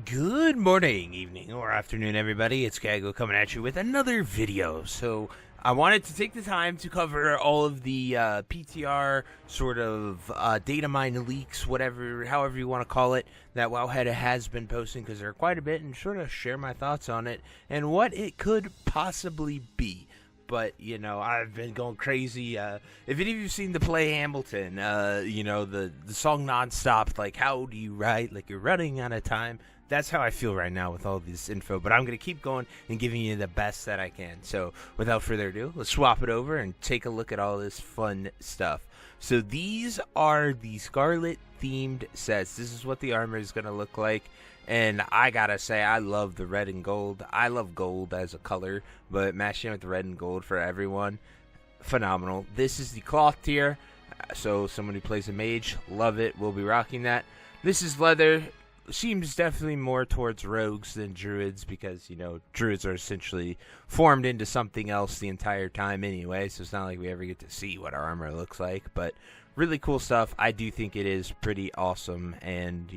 Good morning, evening, or afternoon, everybody. It's Kaghoe coming at you with another video. So, I wanted to take the time to cover all of the PTR sort of data mine leaks, however you want to call it, that Wowhead has been posting, because there are quite a bit, and sort of share my thoughts on it and what it could possibly be. But, I've been going crazy. If any of you've seen the play Hamilton, the song Nonstop, like, how do you write? Like, you're running out of time. That's how I feel right now with all this info. But I'm going to keep going and giving you the best that I can. So, without further ado, let's swap it over and take a look at all this fun stuff. So, these are the Scarlet-themed sets. This is what the armor is going to look like. And I gotta say, I love the red and gold. I love gold as a color, but matching with the red and gold for everyone, phenomenal. This is the cloth tier, so someone who plays a mage, love it. We'll be rocking that. This is leather. Seems definitely more towards rogues than druids because, druids are essentially formed into something else the entire time anyway, so it's not like we ever get to see what our armor looks like, but really cool stuff. I do think it is pretty awesome, and,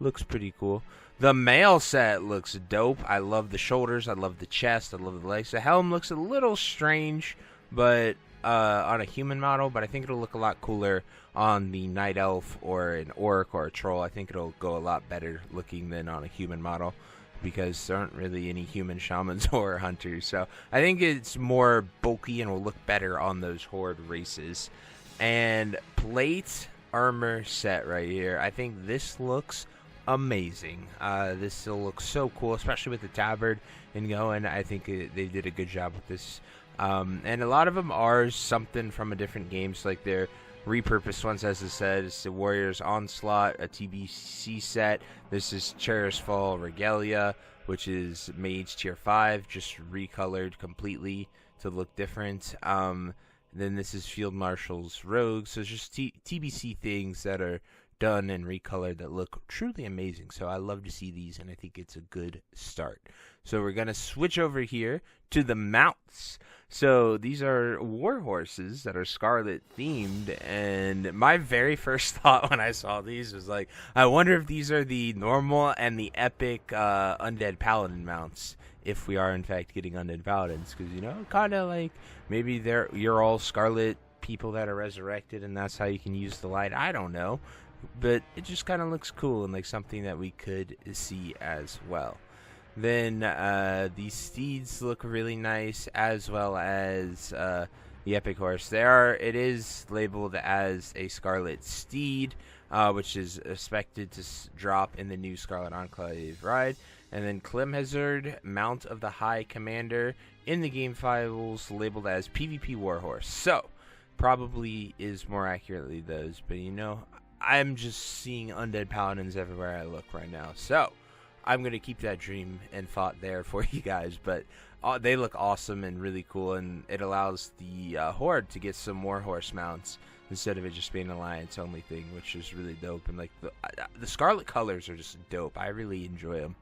looks pretty cool. The male set looks dope. I love the shoulders. I love the chest. I love the legs. The helm looks a little strange, but on a human model. But I think it'll look a lot cooler on the night elf or an orc or a troll. I think it'll go a lot better looking than on a human model because there aren't really any human shamans or hunters. So I think it's more bulky and will look better on those horde races. And plate armor set right here. I think this looks amazing. This still looks so cool, especially with the tabard and going. I think they did a good job with this. And a lot of them are something from a different game. So like they're repurposed ones, as I said. It's the Warriors Onslaught, a TBC set. This is Cherished Fall Regalia, which is Mage Tier 5, just recolored completely to look different. Then this is Field Marshal's Rogues. So it's just TBC things that are done and recolored that look truly amazing. So I love to see these, and I think it's a good start. So we're going to switch over here to the mounts. So these are war horses that are Scarlet themed, and my very first thought when I saw these was like, I wonder if these are the normal and the epic undead paladin mounts, if we are in fact getting undead paladins, because kind of like maybe you're all Scarlet people that are resurrected, and that's how you can use the light. I don't know. But it just kind of looks cool and like something that we could see as well. Then these steeds look really nice, as well as the epic horse. It is labeled as a Scarlet Steed, which is expected to drop in the new Scarlet Enclave ride. And then Clemhazard, Mount of the High Commander, in the game files labeled as PvP Warhorse. So probably is more accurately those, but I'm just seeing undead paladins everywhere I look right now. So I'm going to keep that dream and thought there for you guys. But they look awesome and really cool. And it allows the horde to get some more horse mounts instead of it just being an alliance only thing, which is really dope. And like the scarlet colors are just dope. I really enjoy them.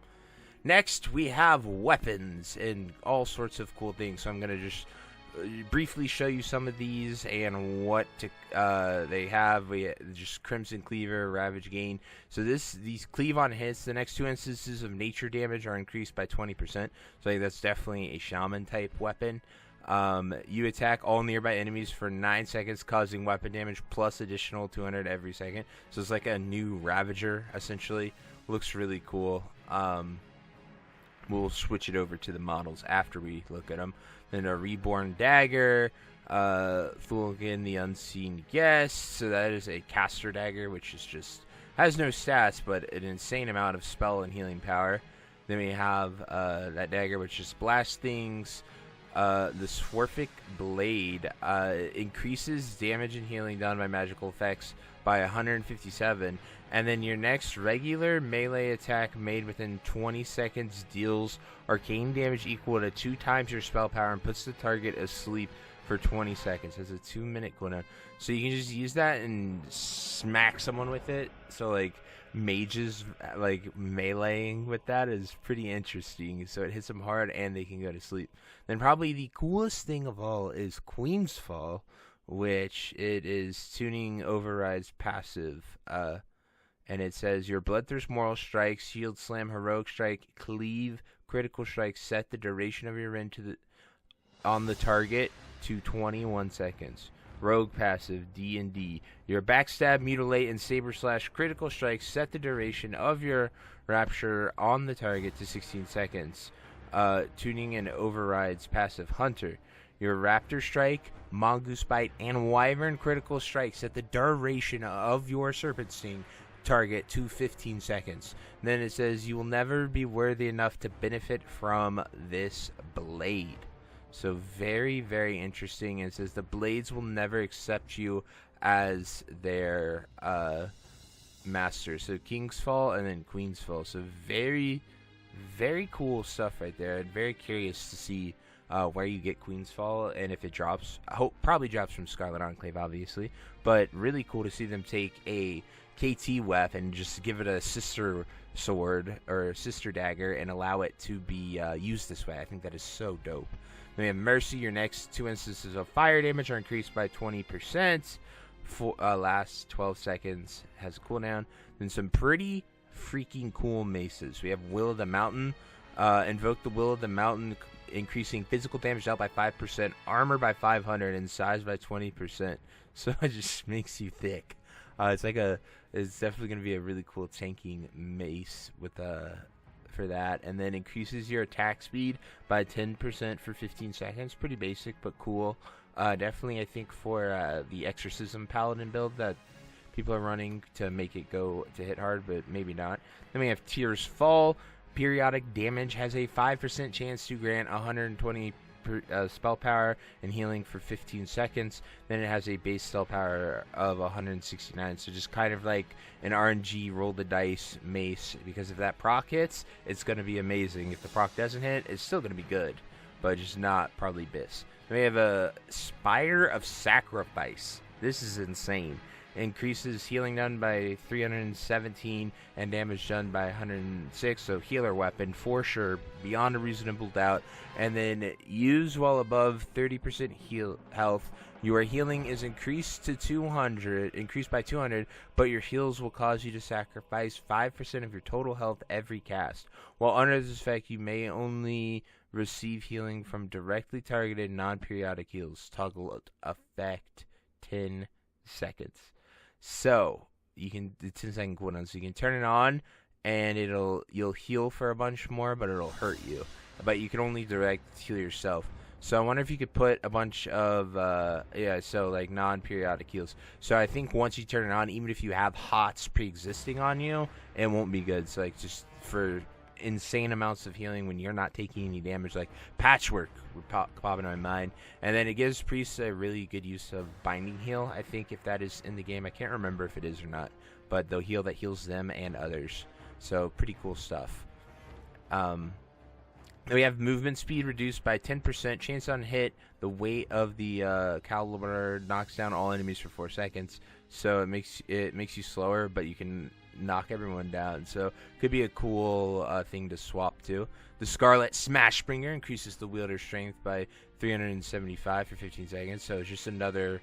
Next, we have weapons and all sorts of cool things. So I'm going to just briefly show you some of these and what they have. We just Crimson Cleaver, Ravage Gain. So these cleave on hits. The next 2 instances of nature damage are increased by 20%. So I think that's definitely a shaman type weapon. You attack all nearby enemies for 9 seconds, causing weapon damage plus additional 200 every second. So it's like a new Ravager essentially. Looks really cool. We'll switch it over to the models after we look at them. Then a Reborn Dagger, Thulgin the Unseen Guest. So that is a caster dagger, which is just has no stats, but an insane amount of spell and healing power. Then we have that dagger, which just blasts things. The Swarfic Blade increases damage and healing done by magical effects by 157. And then your next regular melee attack made within 20 seconds deals arcane damage equal to 2 times your spell power and puts the target asleep for 20 seconds. It's a 2-minute cooldown. So you can just use that and smack someone with it. So like mages like meleeing with that is pretty interesting. So it hits them hard and they can go to sleep. Then probably the coolest thing of all is Queen's Fall, which it is tuning overrides passive. And it says your Bloodthirst Moral Strike, Shield Slam, Heroic Strike, Cleave, Critical Strike. Set the duration of your rend on the target to 21 seconds. Rogue passive, D&D. Your Backstab, Mutilate, and Saber Slash Critical Strike. Set the duration of your Rapture on the target to 16 seconds. Tuning and Overrides passive, Hunter. Your Raptor Strike, Mongoose Bite, and Wyvern Critical Strike. Set the duration of your Serpent Sting target to 15 seconds. And then it says you will never be worthy enough to benefit from this blade. So very, very interesting. It says the blades will never accept you as their master. So King's Fall and then Queen's Fall. So very, very cool stuff right there. I'm very curious to see where you get Queen's Fall and if it drops. I hope probably drops from Scarlet Enclave, obviously. But really cool to see them take a KT weapon and just give it a sister sword or sister dagger and allow it to be used this way. I think that is so dope. Then we have Mercy. Your next 2 instances of fire damage are increased by 20%. For last 12 seconds. Has a cooldown. Then some pretty freaking cool maces. We have Will of the Mountain. Invoke the Will of the Mountain, increasing physical damage dealt by 5%, armor by 500, and size by 20%. So it just makes you thick. It's definitely going to be a really cool tanking mace with for that. And then increases your attack speed by 10% for 15 seconds. Pretty basic, but cool. Definitely, I think, for the Exorcism Paladin build that people are running to make it go to hit hard, but maybe not. Then we have Tears Fall. Periodic damage has a 5% chance to grant 120 spell power and healing for 15 seconds. Then it has a base spell power of 169. So just kind of like an RNG roll the dice mace, because if that proc hits, it's going to be amazing. If the proc doesn't hit, it's still going to be good, but just not probably bis. Then we have a Spire of Sacrifice. This is insane. Increases healing done by 317 and damage done by 106. So healer weapon for sure, beyond a reasonable doubt. And then use while above 30% health. Your healing is increased by 200, but your heals will cause you to sacrifice 5% of your total health every cast. While under this effect, you may only receive healing from directly targeted non-periodic heals. Toggle effect 10 seconds. So you can, the 10-second cooldown, so you can turn it on and you'll heal for a bunch more, but it'll hurt you. But you can only direct heal yourself. So I wonder if you could put a bunch of so like non-periodic heals. So I think once you turn it on, even if you have HOTS pre-existing on you, it won't be good. So like just for insane amounts of healing when you're not taking any damage, like Patchwork would pop in my mind. And then it gives priests a really good use of Binding Heal, I think, if that is in the game. I can't remember if it is or not, but the heal that heals them and others. So pretty cool stuff. We have movement speed reduced by 10%, chance on hit. The weight of the caliber knocks down all enemies for 4 seconds, so it makes you slower, but you can knock everyone down. So could be a cool thing to swap to. The Scarlet Smashbringer increases the wielder's strength by 375 for 15 seconds. So it's just another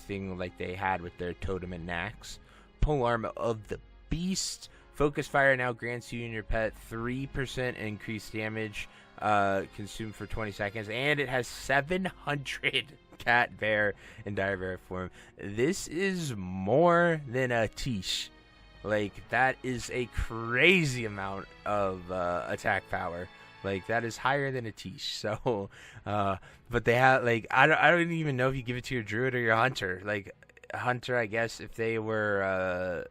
thing like they had with their Totem and Nax. Polearm of the Beast. Focus Fire now grants you and your pet 3% increased damage consumed for 20 seconds. And it has 700 cat, bear, and dire bear form. This is more than a Tish. Like, that is a crazy amount of attack power. Like, that is higher than a Tish. So, but they have, like, I don't even know if you give it to your Druid or your Hunter. Like, Hunter, I guess, if they were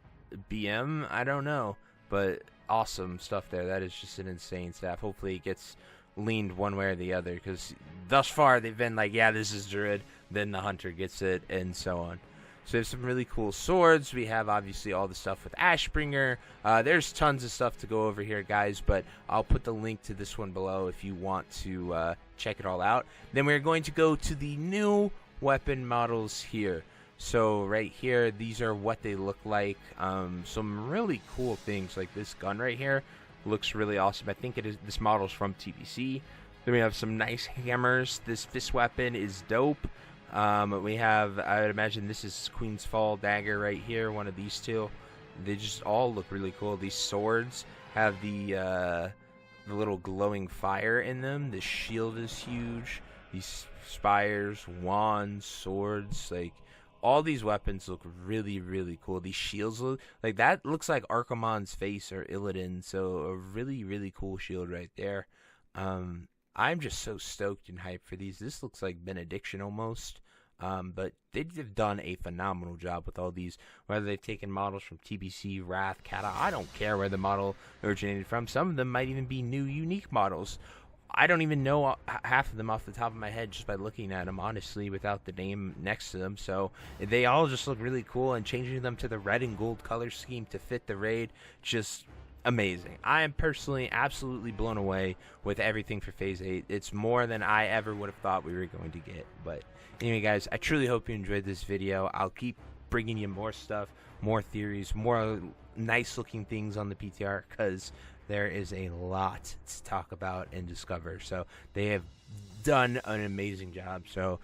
BM, I don't know. But awesome stuff there. That is just an insane staff. Hopefully it gets leaned one way or the other, because thus far they've been like, yeah, this is Druid, then the Hunter gets it, and so on. So we have some really cool swords. We have obviously all the stuff with Ashbringer. There's tons of stuff to go over here, guys, but I'll put the link to this one below if you want to check it all out. Then we're going to go to the new weapon models here. So right here, these are what they look like. Some really cool things, like this gun right here looks really awesome. I think this model's from TBC. Then we have some nice hammers. This fist weapon is dope. We have, I would imagine this is Queen's Fall dagger right here, one of these two. They just all look really cool. These swords have the little glowing fire in them. The shield is huge. These spires, wands, swords, like all these weapons look really, really cool. These shields look like that looks like Archimonde's face or Illidan, so a really, really cool shield right there. I'm just so stoked and hyped for these. This looks like Benediction almost. But they've done a phenomenal job with all these, whether they've taken models from TBC, Wrath, Kata. I don't care where the model originated from. Some of them might even be new, unique models. I don't even know half of them off the top of my head just by looking at them, honestly, without the name next to them. So they all just look really cool, and changing them to the red and gold color scheme to fit the raid, just amazing. I am personally absolutely blown away with everything for Phase 8. It's more than I ever would have thought we were going to get. But anyway, guys, I truly hope you enjoyed this video. I'll keep bringing you more stuff, more theories, more nice looking things on the PTR, because there is a lot to talk about and discover. So they have done an amazing job. So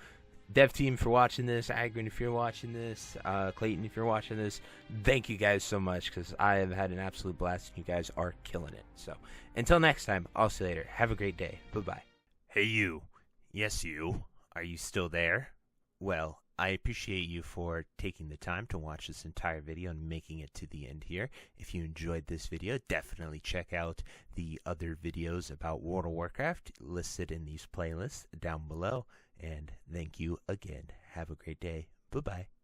dev team for watching this, Agrin if you're watching this, Clayton if you're watching this, thank you guys so much, because I have had an absolute blast and you guys are killing it. So until next time, I'll see you later. Have a great day. Bye-bye. Hey you. Yes you. Are you still there? Well, I appreciate you for taking the time to watch this entire video and making it to the end here. If you enjoyed this video, definitely check out the other videos about World of Warcraft listed in these playlists down below. And thank you again. Have a great day. Bye-bye.